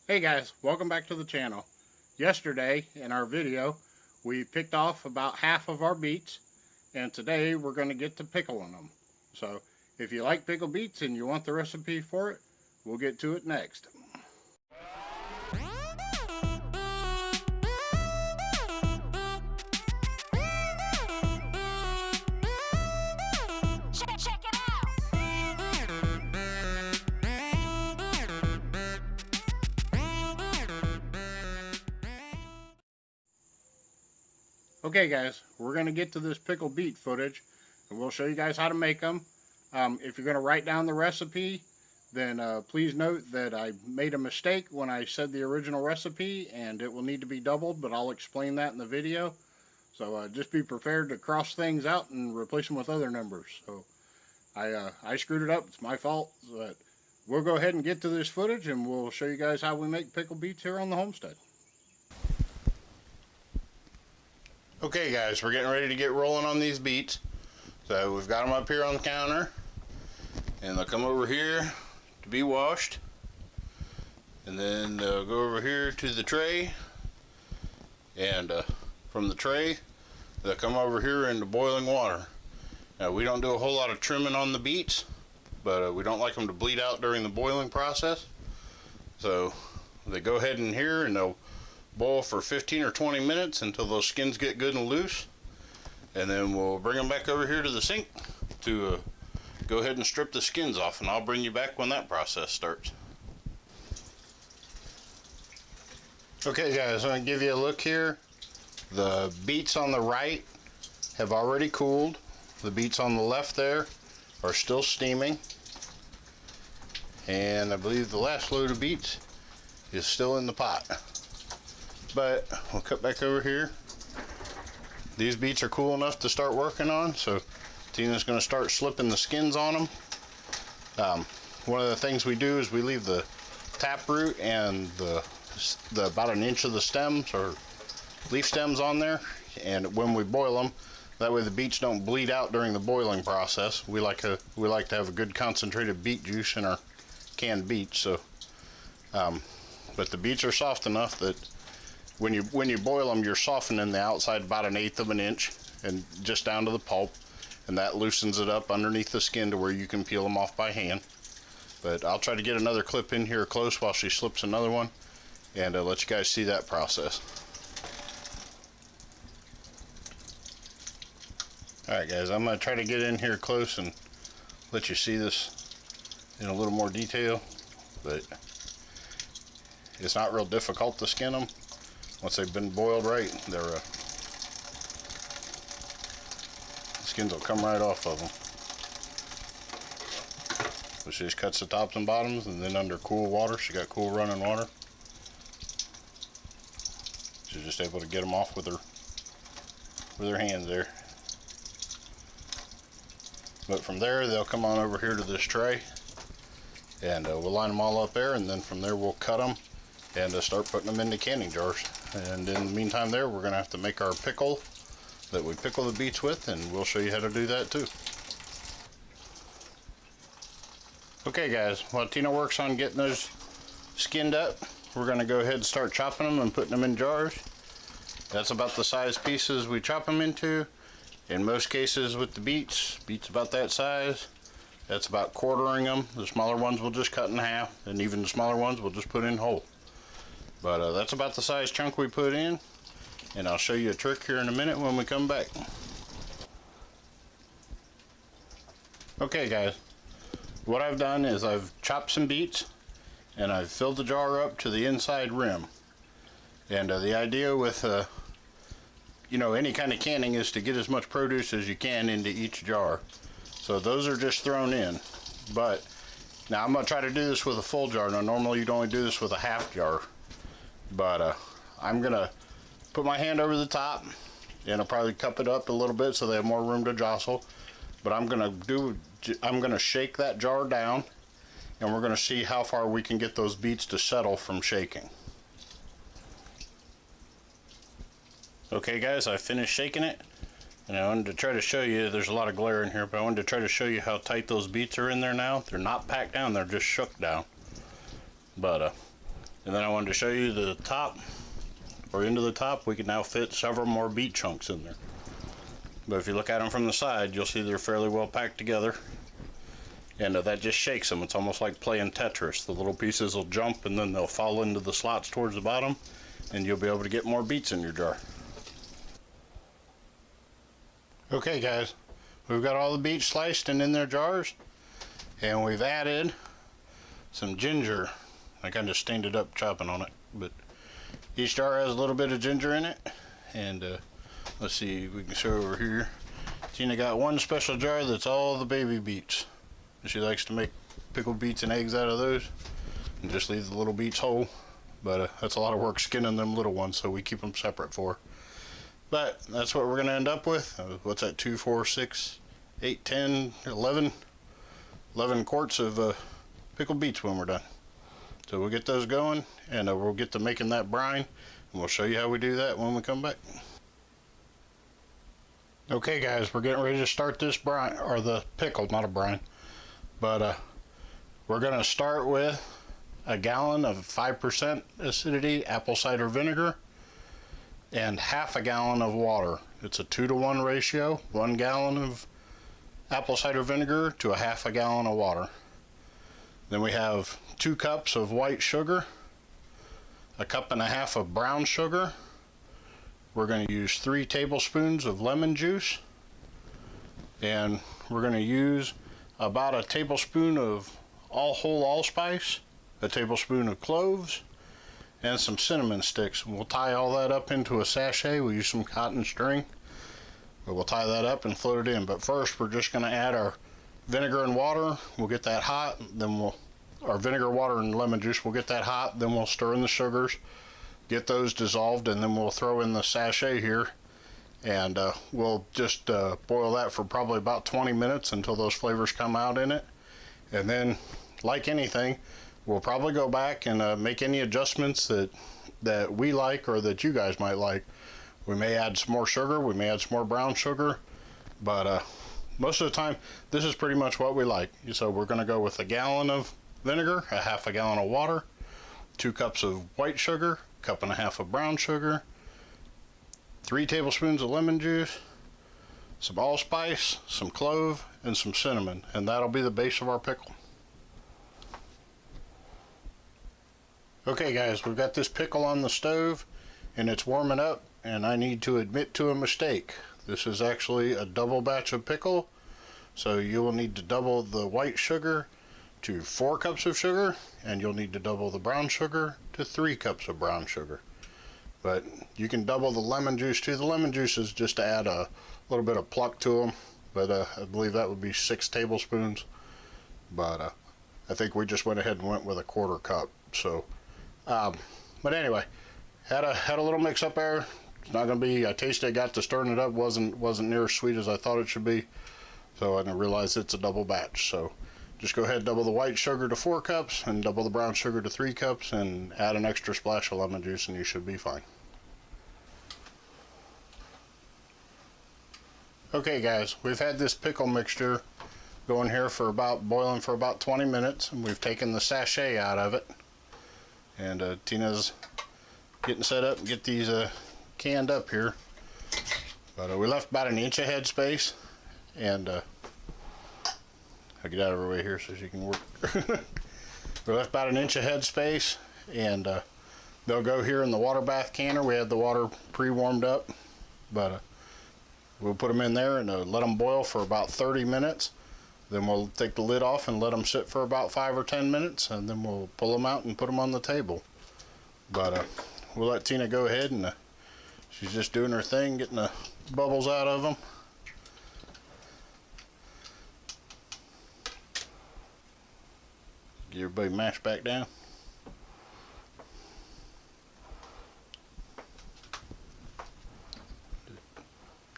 Hey guys, welcome back to the channel. Yesterday in our video we picked off about half of our beets, and today we're going to get to pickling them. So if you like pickled beets and you want the recipe for it, we'll get to it next. Okay guys, we're going to get to this pickled beet footage and we'll show you guys how to make them. If you're going to write down the recipe, then please note that I made a mistake when I said the original recipe and it will need to be doubled, but I'll explain that in the video. So just be prepared to cross things out and replace them with other numbers. So I screwed it up, it's my fault, but we'll go ahead and get to this footage and we'll show you guys how we make pickled beets here on the homestead. Okay guys, we're getting ready to get rolling on these beets. So we've got them up here on the counter and they'll come over here to be washed, and then they'll go over here to the tray, and from the tray they'll come over here into boiling water. Now we don't do a whole lot of trimming on the beets, but we don't like them to bleed out during the boiling process, so they go ahead in here and they'll boil for 15 or 20 minutes until those skins get good and loose, and then we'll bring them back over here to the sink to go ahead and strip the skins off, and I'll bring you back when that process starts. Okay guys, I'm going to give you a look here. The beets on the right have already cooled. The beets on the left there are still steaming, and I believe the last load of beets is still in the pot. But we'll cut back over here. These beets are cool enough to start working on, so Tina's going to start slipping the skins on them. One of the things we do is we leave the taproot and the about an inch of the stems or leaf stems on there, and when we boil them, that way the beets don't bleed out during the boiling process. We like to have a good concentrated beet juice in our canned beets. So, but the beets are soft enough that when you boil them, you're softening the outside about 1/8 of an inch and just down to the pulp, and that loosens it up underneath the skin to where you can peel them off by hand. But I'll try to get another clip in here close while she slips another one, and let you guys see that process. Alright guys, I'm going to try to get in here close and let you see this in a little more detail, but it's not real difficult to skin them. Once they've been boiled right, the skins will come right off of them. So she just cuts the tops and bottoms, and then under cool water, she got cool running water, she's just able to get them off with her hands there. But from there, they'll come on over here to this tray, and we'll line them all up there, and then from there we'll cut them and start putting them into canning jars. And in the meantime there, we're going to have to make our pickle that we pickle the beets with, and we'll show you how to do that too. Okay guys, while Tina works on getting those skinned up, we're going to go ahead and start chopping them and putting them in jars. That's about the size pieces we chop them into. In most cases with the beets about that size, that's about quartering them. The smaller ones we'll just cut in half, and even the smaller ones we'll just put in whole. But that's about the size chunk we put in, and I'll show you a trick here in a minute when we come back. Okay guys, what I've done is I've chopped some beets and I've filled the jar up to the inside rim. And the idea with any kind of canning is to get as much produce as you can into each jar. So those are just thrown in, but now I'm going to try to do this with a full jar. Now normally you'd only do this with a half jar, but I'm going to put my hand over the top and I'll probably cup it up a little bit so they have more room to jostle. But I'm going to shake that jar down, and we're going to see how far we can get those beets to settle from shaking. Okay guys, I finished shaking it, and I wanted to try to show you, there's a lot of glare in here, but I wanted to try to show you how tight those beets are in there now. They're not packed down, they're just shook down. But And then I wanted to show you the top, or into the top, we can now fit several more beet chunks in there. But if you look at them from the side, you'll see they're fairly well packed together. And that just shakes them. It's almost like playing Tetris. The little pieces will jump and then they'll fall into the slots towards the bottom, and you'll be able to get more beets in your jar. Okay guys, we've got all the beets sliced and in their jars, and we've added some ginger. I kind of stained it up chopping on it, but each jar has a little bit of ginger in it. And let's see if we can show over here. Tina got one special jar that's all the baby beets. She likes to make pickled beets and eggs out of those and just leave the little beets whole. But that's a lot of work skinning them little ones, so we keep them separate for her. But that's what we're going to end up with. What's that? 2, 4, 6, 8, 10, 11 quarts of pickled beets when we're done. So we'll get those going, and we'll get to making that brine, and we'll show you how we do that when we come back. Okay guys, we're getting ready to start this brine, or the pickle, not a brine. But we're going to start with a gallon of 5% acidity apple cider vinegar and half a gallon of water. It's a 2-to-1 ratio, 1 gallon of apple cider vinegar to a half a gallon of water. Then we have 2 cups of white sugar, a cup and a half of brown sugar. We're going to use 3 tablespoons of lemon juice, and we're going to use about a tablespoon of whole allspice, a tablespoon of cloves, and some cinnamon sticks. We'll tie all that up into a sachet. We'll use some cotton string, but we'll tie that up and float it in. But first we're just going to add our vinegar and water. We'll get that hot, then our vinegar, water, and lemon juice, we'll get that hot, then we'll stir in the sugars, get those dissolved, and then we'll throw in the sachet here, and we'll just boil that for probably about 20 minutes until those flavors come out in it. And then, like anything, we'll probably go back and make any adjustments that we like or that you guys might like. We may add some more sugar, we may add some more brown sugar, but most of the time this is pretty much what we like. So we're going to go with a gallon of vinegar, a half a gallon of water, 2 cups of white sugar, cup and a half of brown sugar, 3 tablespoons of lemon juice, some allspice, some clove, and some cinnamon, and that'll be the base of our pickle. Okay guys, we've got this pickle on the stove and it's warming up, and I need to admit to a mistake. This is actually a double batch of pickle, so you will need to double the white sugar to 4 cups of sugar, and you'll need to double the brown sugar to 3 cups of brown sugar. But you can double the lemon juice too. The lemon juice is just to add a little bit of pluck to them, but I believe that would be 6 tablespoons. But I think we just went ahead and went with a 1/4 cup. So, but anyway, had a little mix up there. It's not going to be. I tasted it, got to stirring it up, wasn't near as sweet as I thought it should be. So I didn't realize it's a double batch. So just go ahead and double the white sugar to 4 cups and double the brown sugar to 3 cups and add an extra splash of lemon juice, and you should be fine. Okay guys, we've had this pickle mixture going here for boiling for about 20 minutes, and we've taken the sachet out of it, and Tina's getting set up and get these canned up here. But we left about an inch of head space, and I'll get out of her way here so she can work. We left about an inch of head space, and they'll go here in the water bath canner. We had the water pre-warmed up, but we'll put them in there and let them boil for about 30 minutes. Then we'll take the lid off and let them sit for about 5 or 10 minutes, and then we'll pull them out and put them on the table. But we'll let Tina go ahead, and she's just doing her thing, getting the bubbles out of them. Get everybody mashed back down.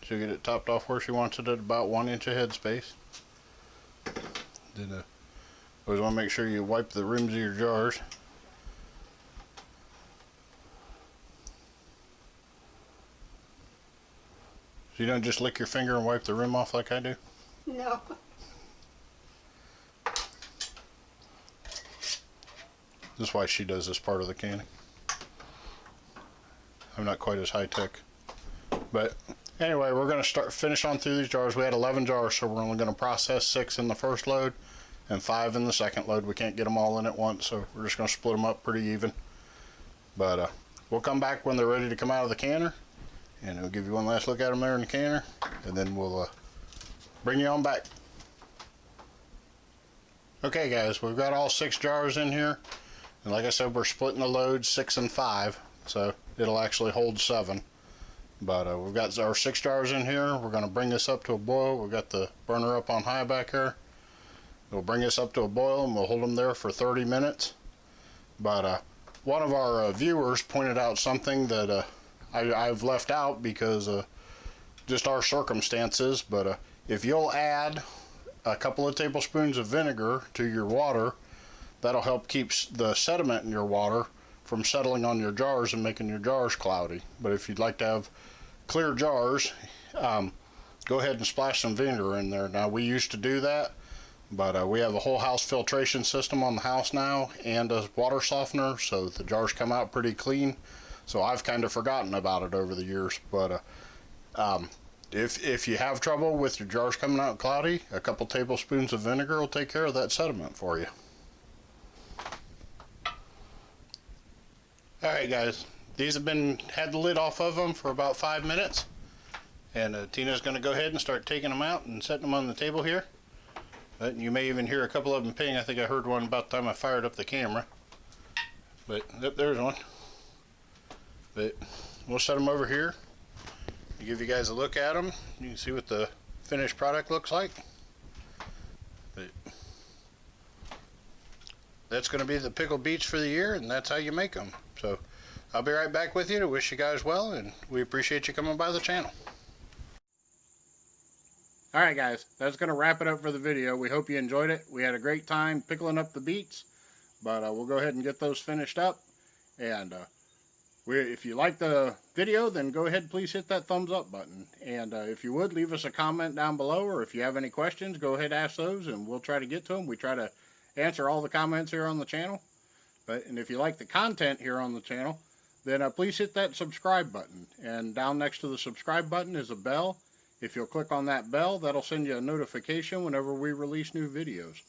She'll get it topped off where she wants it at about 1 inch of head space. Then always want to make sure you wipe the rims of your jars. So you don't just lick your finger and wipe the rim off like I do? No. This is why she does this part of the canning. I'm not quite as high tech. But anyway, we're going to finish on through these jars. We had 11 jars, so we're only going to process 6 in the first load and 5 in the second load. We can't get them all in at once, so we're just going to split them up pretty even. But we'll come back when they're ready to come out of the canner, and we'll give you one last look at them there in the canner, and then we'll bring you on back. Okay guys, we've got all 6 jars in here, and like I said, we're splitting the loads 6 and 5, so it'll actually hold 7. But we've got our 6 jars in here. We're going to bring this up to a boil. We've got the burner up on high back here. We'll bring this up to a boil and we'll hold them there for 30 minutes. But one of our viewers pointed out something that I've left out because just our circumstances. But if you'll add a couple of tablespoons of vinegar to your water, that'll help keep the sediment in your water from settling on your jars and making your jars cloudy. But if you'd like to have clear jars, go ahead and splash some vinegar in there. Now, we used to do that, but we have a whole house filtration system on the house now and a water softener, so the jars come out pretty clean. So I've kind of forgotten about it over the years. But if you have trouble with your jars coming out cloudy, a couple tablespoons of vinegar will take care of that sediment for you. Alright guys, these have had the lid off of them for about 5 minutes, and Tina's going to go ahead and start taking them out and setting them on the table here. But you may even hear a couple of them ping. I think I heard one about the time I fired up the camera. But there's one. But we'll set them over here and give you guys a look at them. You can see what the finished product looks like. But that's going to be the pickled beets for the year, and that's how you make them. So I'll be right back with you to wish you guys well, and we appreciate you coming by the channel. Alright guys, that's going to wrap it up for the video. We hope you enjoyed it. We had a great time pickling up the beets, but we'll go ahead and get those finished up. And if you like the video, then go ahead and please hit that thumbs up button. And if you would, leave us a comment down below, or if you have any questions, go ahead and ask those, and we'll try to get to them. We try to answer all the comments here on the channel. And if you like the content here on the channel, then please hit that subscribe button. And down next to the subscribe button is a bell. If you'll click on that bell, that'll send you a notification whenever we release new videos.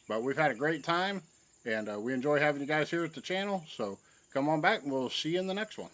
But we've had a great time, and we enjoy having you guys here at the channel. So come on back, and we'll see you in the next one.